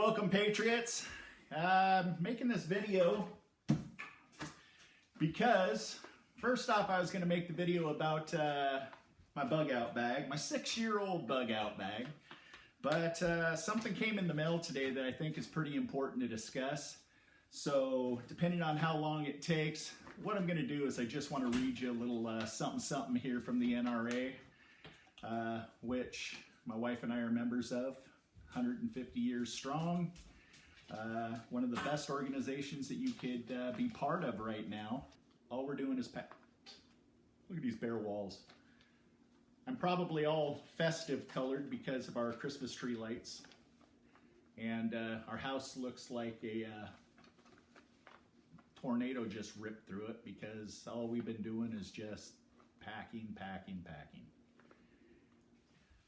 welcome Patriots. Making this video because first off I was going to make the video about my bug out bag, my 6-year-old bug out bag, but something came in the mail today that I think is pretty important to discuss. So depending on how long it takes, what I'm going to do is I just want to read you a little something here from the NRA, which my wife and I are members of. 150 years strong, one of the best organizations that you could be part of right now. All we're doing is look at these bare walls. I'm probably all festive colored because of our Christmas tree lights, and our house looks like a tornado just ripped through it because all we've been doing is just packing.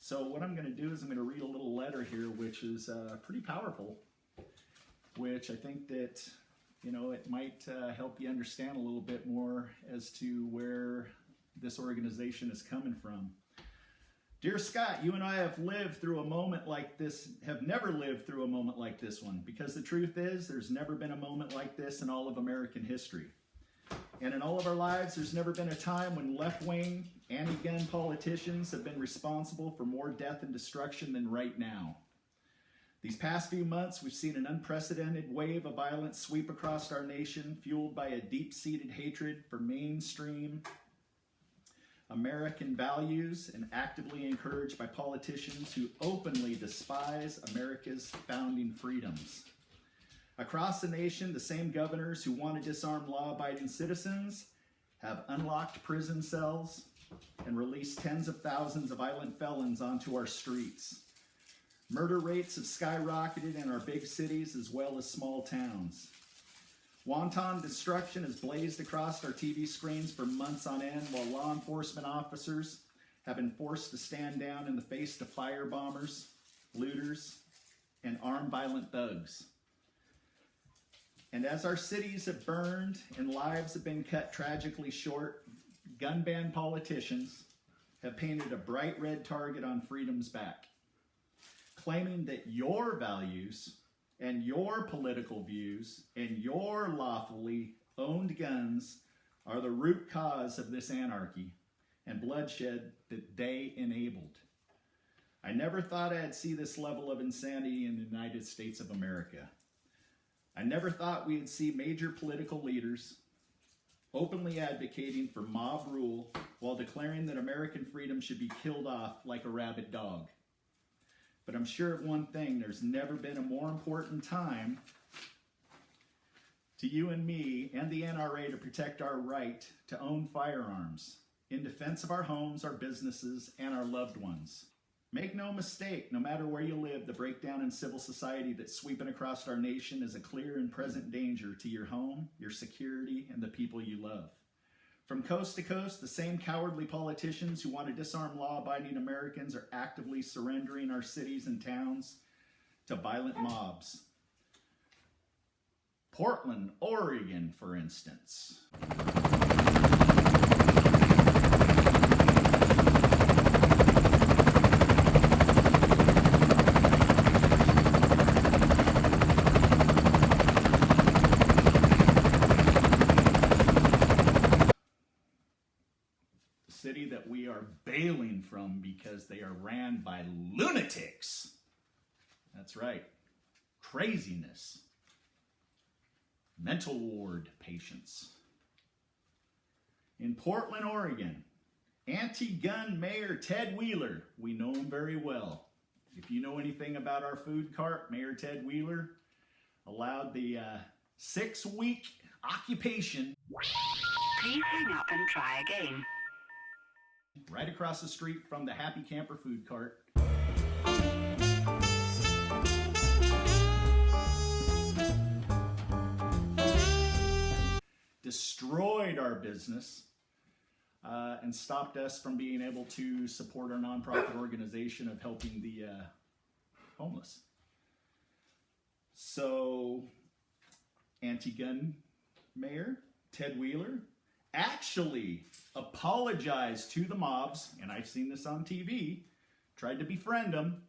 So what I'm going to do is I'm going to read a little letter here, which is pretty powerful, which I think that, you know, it might help you understand a little bit more as to where this organization is coming from. Dear Scott, you and I have lived through a moment like this, have never lived through a moment like this one, because the truth is there's never been a moment like this in all of American history. And in all of our lives, there's never been a time when left-wing, anti-gun politicians have been responsible for more death and destruction than right now. These past few months, we've seen an unprecedented wave of violence sweep across our nation, fueled by a deep-seated hatred for mainstream American values and actively encouraged by politicians who openly despise America's founding freedoms. Across the nation, the same governors who want to disarm law-abiding citizens have unlocked prison cells and released tens of thousands of violent felons onto our streets. Murder rates have skyrocketed in our big cities as well as small towns. Wanton destruction has blazed across our TV screens for months on end, while law enforcement officers have been forced to stand down in the face of firebombers, looters, and armed violent thugs. And as our cities have burned and lives have been cut tragically short, gun-ban politicians have painted a bright red target on freedom's back, claiming that your values and your political views and your lawfully owned guns are the root cause of this anarchy and bloodshed that they enabled. I never thought I'd see this level of insanity in the United States of America. I never thought we'd see major political leaders openly advocating for mob rule while declaring that American freedom should be killed off like a rabid dog. But I'm sure of one thing, there's never been a more important time to you and me and the NRA to protect our right to own firearms in defense of our homes, our businesses, and our loved ones. Make no mistake, no matter where you live, the breakdown in civil society that's sweeping across our nation is a clear and present danger to your home, your security, and the people you love. From coast to coast, the same cowardly politicians who want to disarm law-abiding Americans are actively surrendering our cities and towns to violent mobs. Portland, Oregon, for instance. City that we are bailing from because they are ran by lunatics. That's right. Craziness. Mental ward patients. In Portland, Oregon, anti-gun Mayor Ted Wheeler, we know him very well. If you know anything about our food cart, Mayor Ted Wheeler allowed the 6-week occupation. Please hang up and try again. Right across the street from the Happy Camper food cart. Destroyed our business and stopped us from being able to support our nonprofit organization of helping the homeless. So, anti-gun mayor Ted Wheeler actually apologized to the mobs, and I've seen this on TV, tried to befriend them,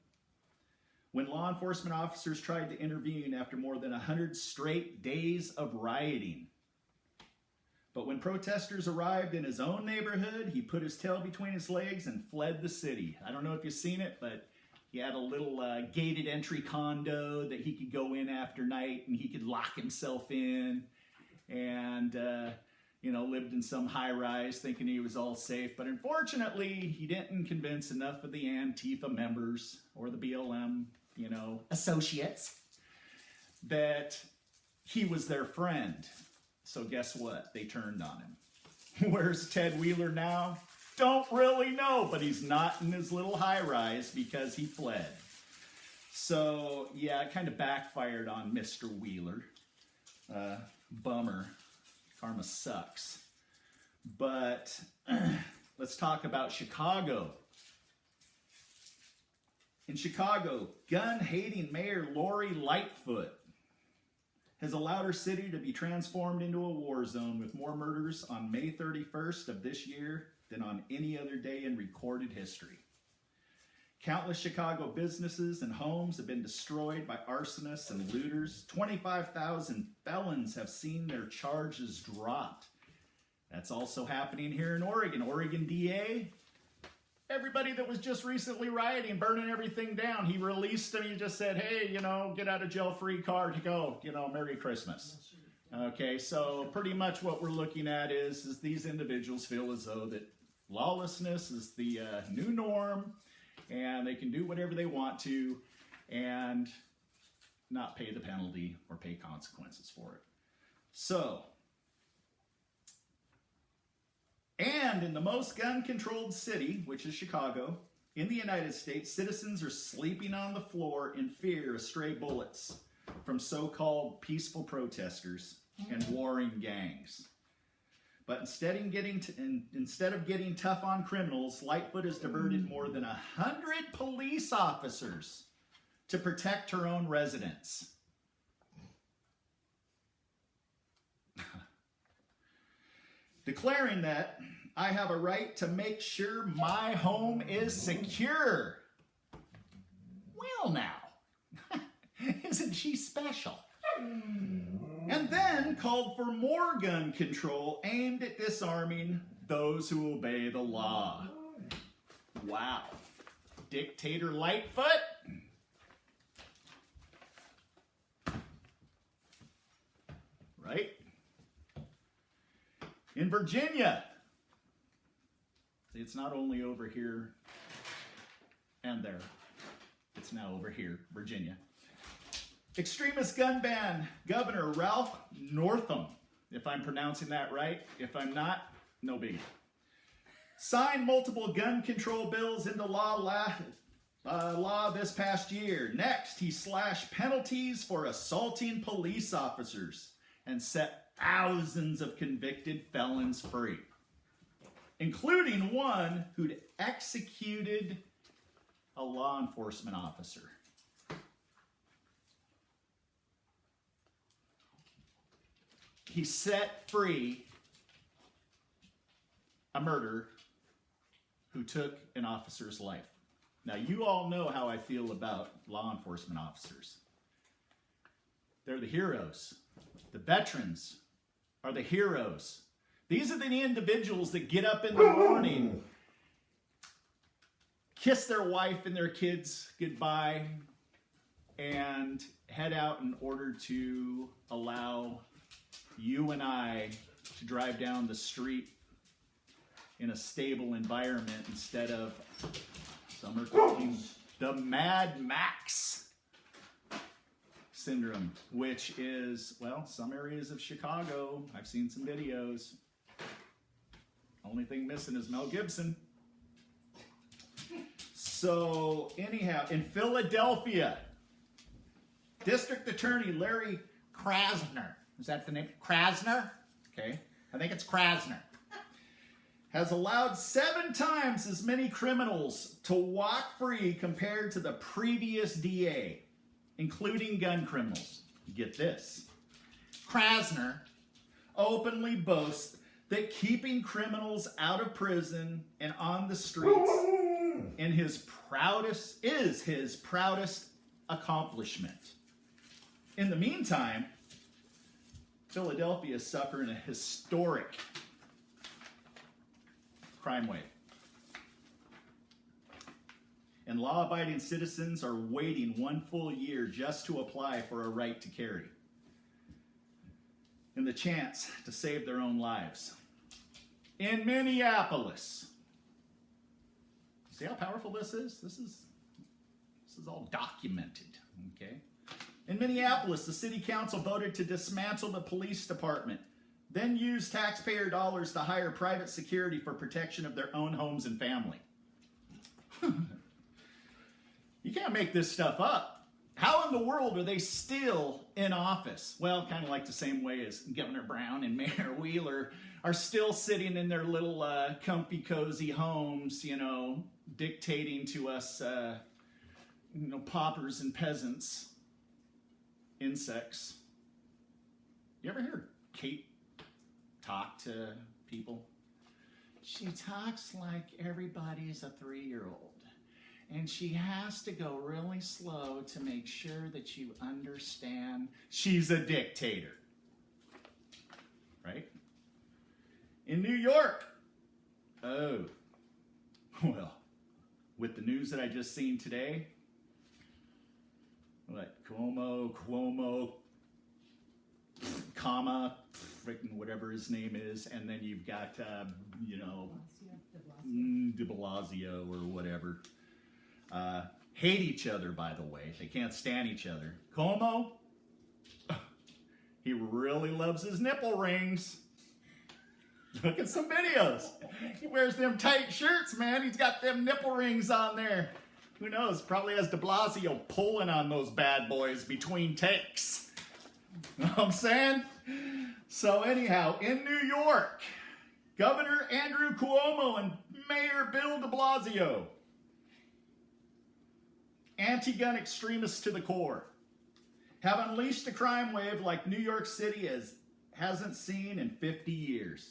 when law enforcement officers tried to intervene after more than 100 straight days of rioting. But when protesters arrived in his own neighborhood, he put his tail between his legs and fled the city. I don't know if you've seen it, but he had a little gated entry condo that he could go in after night, and he could lock himself in and, lived in some high rise thinking he was all safe. But unfortunately, he didn't convince enough of the Antifa members or the BLM, associates that he was their friend. So guess what? They turned on him. Where's Ted Wheeler now? Don't really know, but he's not in his little high rise because he fled. So yeah, it kind of backfired on Mr. Wheeler. Bummer. Karma sucks. But let's talk about Chicago. In Chicago, gun-hating Mayor Lori Lightfoot has allowed her city to be transformed into a war zone with more murders on May 31st of this year than on any other day in recorded history. Countless Chicago businesses and homes have been destroyed by arsonists and looters. 25,000 felons have seen their charges dropped. That's also happening here in Oregon. Oregon DA, everybody that was just recently rioting, burning everything down, he released them. He just said, hey, get out of jail free card to go, Merry Christmas. Okay, so pretty much what we're looking at is these individuals feel as though that lawlessness is the new norm, and they can do whatever they want to and not pay the penalty or pay consequences for it. So, and in the most gun-controlled city, which is Chicago, in the United States, citizens are sleeping on the floor in fear of stray bullets from so-called peaceful protesters and warring gangs. But instead of getting tough on criminals, Lightfoot has diverted more than 100 police officers to protect her own residents. Declaring that I have a right to make sure my home is secure. Well now, isn't she special? And then called for more gun control aimed at disarming those who obey the law. Wow. Dictator Lightfoot? Right? In Virginia, see, it's not only over here and there, it's now over here, Virginia. Extremist gun ban Governor Ralph Northam, if I'm pronouncing that right. If I'm not, no biggie. Signed multiple gun control bills into law this past year. Next, he slashed penalties for assaulting police officers and set thousands of convicted felons free, including one who'd executed a law enforcement officer. He set free a murderer who took an officer's life. Now, you all know how I feel about law enforcement officers. They're the heroes. The veterans are the heroes. These are the individuals that get up in the morning, kiss their wife and their kids goodbye, and head out in order to allow you and I to drive down the street in a stable environment instead of, some are calling the Mad Max syndrome, which is, well, some areas of Chicago, I've seen some videos. Only thing missing is Mel Gibson. So anyhow, in Philadelphia, District Attorney Larry Krasner, is that the name? Krasner? Okay, I think it's Krasner. Has allowed 7 times as many criminals to walk free compared to the previous DA, including gun criminals. Get this. Krasner openly boasts that keeping criminals out of prison and on the streets is his proudest accomplishment. In the meantime, Philadelphia is suffering a historic crime wave. And law-abiding citizens are waiting 1 full year just to apply for a right to carry and the chance to save their own lives. In Minneapolis, see how powerful this is? This is all documented, okay? In Minneapolis, the city council voted to dismantle the police department, then use taxpayer dollars to hire private security for protection of their own homes and family. You can't make this stuff up. How in the world are they still in office? Well, kind of like the same way as Governor Brown and Mayor Wheeler are still sitting in their little comfy, cozy homes, dictating to us, paupers and peasants, insects. You ever hear Kate talk to people? She talks like everybody's a 3-year-old. And she has to go really slow to make sure that you understand she's a dictator. Right? In New York, oh, well, with the news that I just seen today, what, Cuomo, comma, freaking whatever his name is, and then you've got, de Blasio or whatever. Hate each other, by the way. They can't stand each other. Como, he really loves his nipple rings. Look at some videos. He wears them tight shirts, man. He's got them nipple rings on there. Who knows? Probably has de Blasio pulling on those bad boys between takes. Know what I'm saying? So anyhow, in New York, Governor Andrew Cuomo and Mayor Bill de Blasio, anti-gun extremists to the core, have unleashed a crime wave like New York City hasn't seen in 50 years.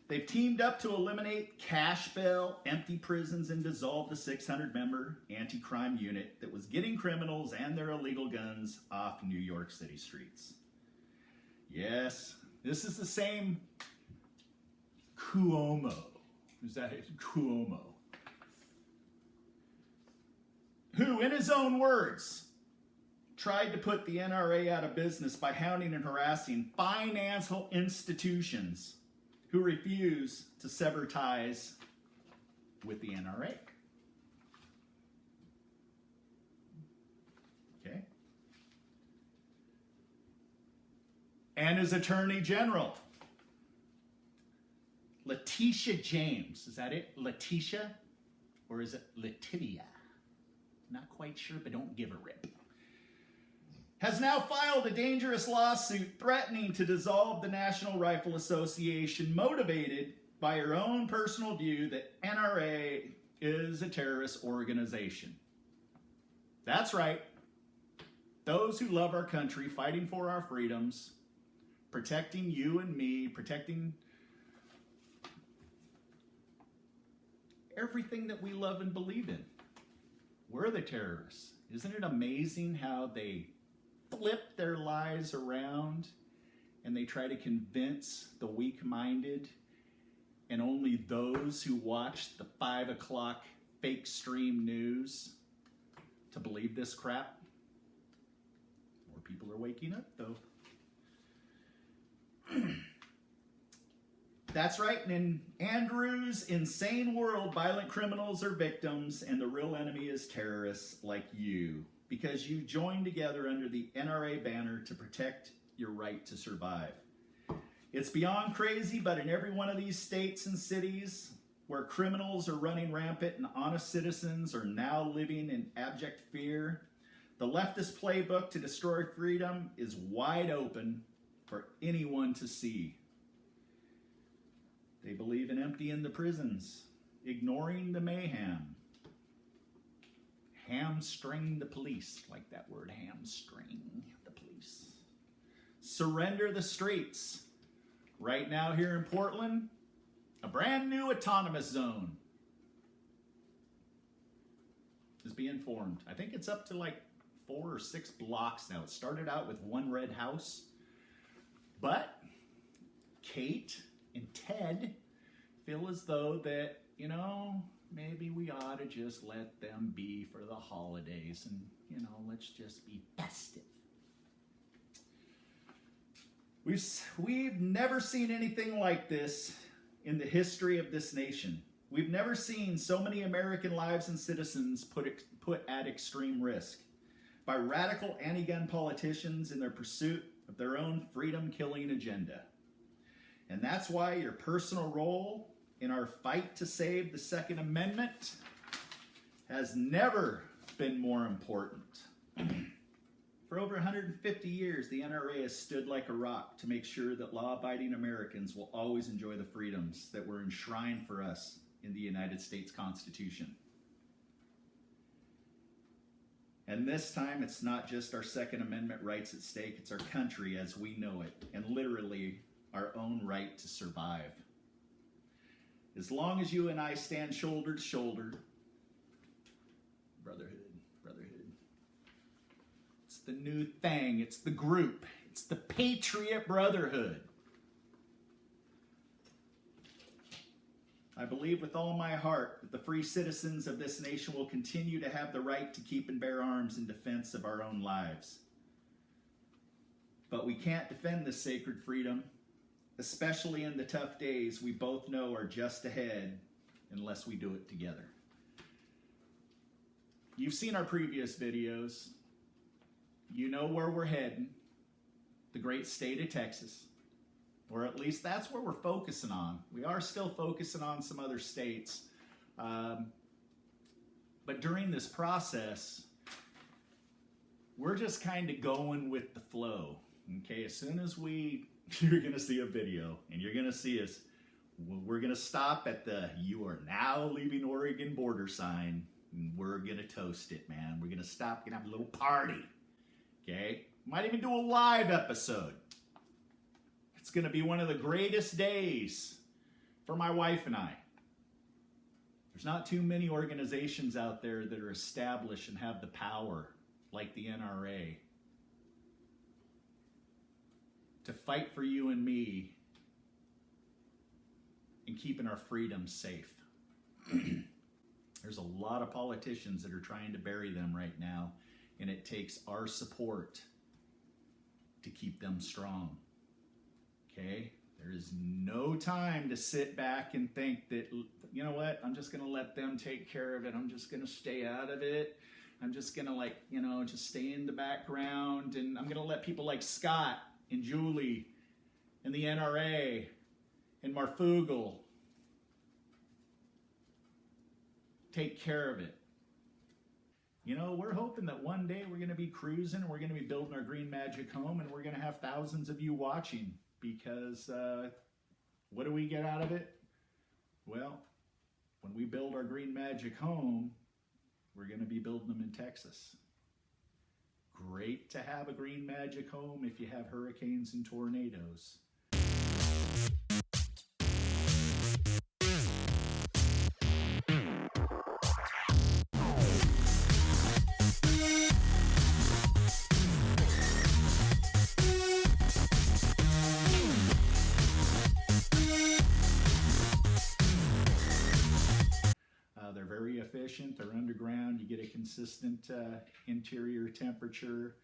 They've teamed up to eliminate cash bail, empty prisons, and dissolve the 600-member anti-crime unit that was getting criminals and their illegal guns off New York City streets. Yes, this is the same Cuomo. Who's that? Cuomo. Who, in his own words, tried to put the NRA out of business by hounding and harassing financial institutions who refuse to sever ties with the NRA. Okay? And his Attorney General, Letitia James. Is that it? Letitia? Or is it Letitia? Not quite sure, but don't give a rip. Has now filed a dangerous lawsuit threatening to dissolve the National Rifle Association, motivated by her own personal view that NRA is a terrorist organization. That's right. Those who love our country, fighting for our freedoms, protecting you and me, protecting everything that we love and believe in. We're the terrorists. Isn't it amazing how they flip their lies around and they try to convince the weak-minded and only those who watch the 5 o'clock fake stream news to believe this crap? More people are waking up, though. That's right, and in Andrew's insane world, violent criminals are victims, and the real enemy is terrorists like you, because you joined together under the NRA banner to protect your right to survive. It's beyond crazy, but in every one of these states and cities where criminals are running rampant and honest citizens are now living in abject fear, the leftist playbook to destroy freedom is wide open for anyone to see. They believe in emptying the prisons, ignoring the mayhem, hamstring the police, like that word, hamstring the police. Surrender the streets. Right now here in Portland, a brand new autonomous zone is being formed. I think it's up to like 4 or 6 blocks now. It started out with one red house, but Kate and Ted feel as though that, you know, maybe we ought to just let them be for the holidays and, you know, let's just be festive. We've never seen anything like this in the history of this nation. We've never seen so many American lives and citizens put at extreme risk by radical anti-gun politicians in their pursuit of their own freedom-killing agenda. And that's why your personal role in our fight to save the Second Amendment has never been more important. For over 150 years, the NRA has stood like a rock to make sure that law-abiding Americans will always enjoy the freedoms that were enshrined for us in the United States Constitution. And this time, it's not just our Second Amendment rights at stake, it's our country as we know it, and literally our own right to survive. As long as you and I stand shoulder to shoulder, brotherhood. It's the new thing, it's the group, it's the Patriot Brotherhood. I believe with all my heart that the free citizens of this nation will continue to have the right to keep and bear arms in defense of our own lives. But we can't defend this sacred freedom, especially in the tough days we both know are just ahead, unless we do it together. You've seen our previous videos. You know where we're heading, the great state of Texas. Or at least that's where we're focusing on. We are still focusing on some other states. But during this process, we're just kind of going with the flow. Okay, as soon as you're going to see a video and you're going to see us, we're going to stop at the "You are now leaving Oregon" border sign. And we're going to toast it, man. We're going to stop, going to have a little party. Okay? Might even do a live episode. It's going to be one of the greatest days for my wife and I. There's not too many organizations out there that are established and have the power like the NRA to fight for you and me and keeping our freedoms safe. There's a lot of politicians that are trying to bury them right now, and it takes our support to keep them strong. Okay? There is no time to sit back and think that, you know what, I'm just going to let them take care of it. I'm just going to stay out of it. I'm just going to just stay in the background. And I'm going to let people like Scott and Julie and the NRA and Marfugal take care of it. You know, we're hoping that one day we're going to be cruising and we're going to be building our green magic home and we're going to have thousands of you watching because what do we get out of it? Well, when we build our green magic home, we're going to be building them in Texas. Great to have a green magic home if you have hurricanes and tornadoes. They're very efficient. They're underground. You get a consistent interior temperature.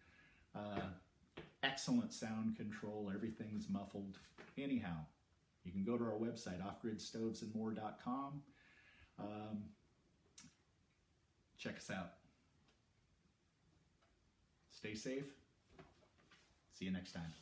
Excellent sound control. Everything's muffled. Anyhow, you can go to our website, offgridstovesandmore.com. Check us out. Stay safe. See you next time.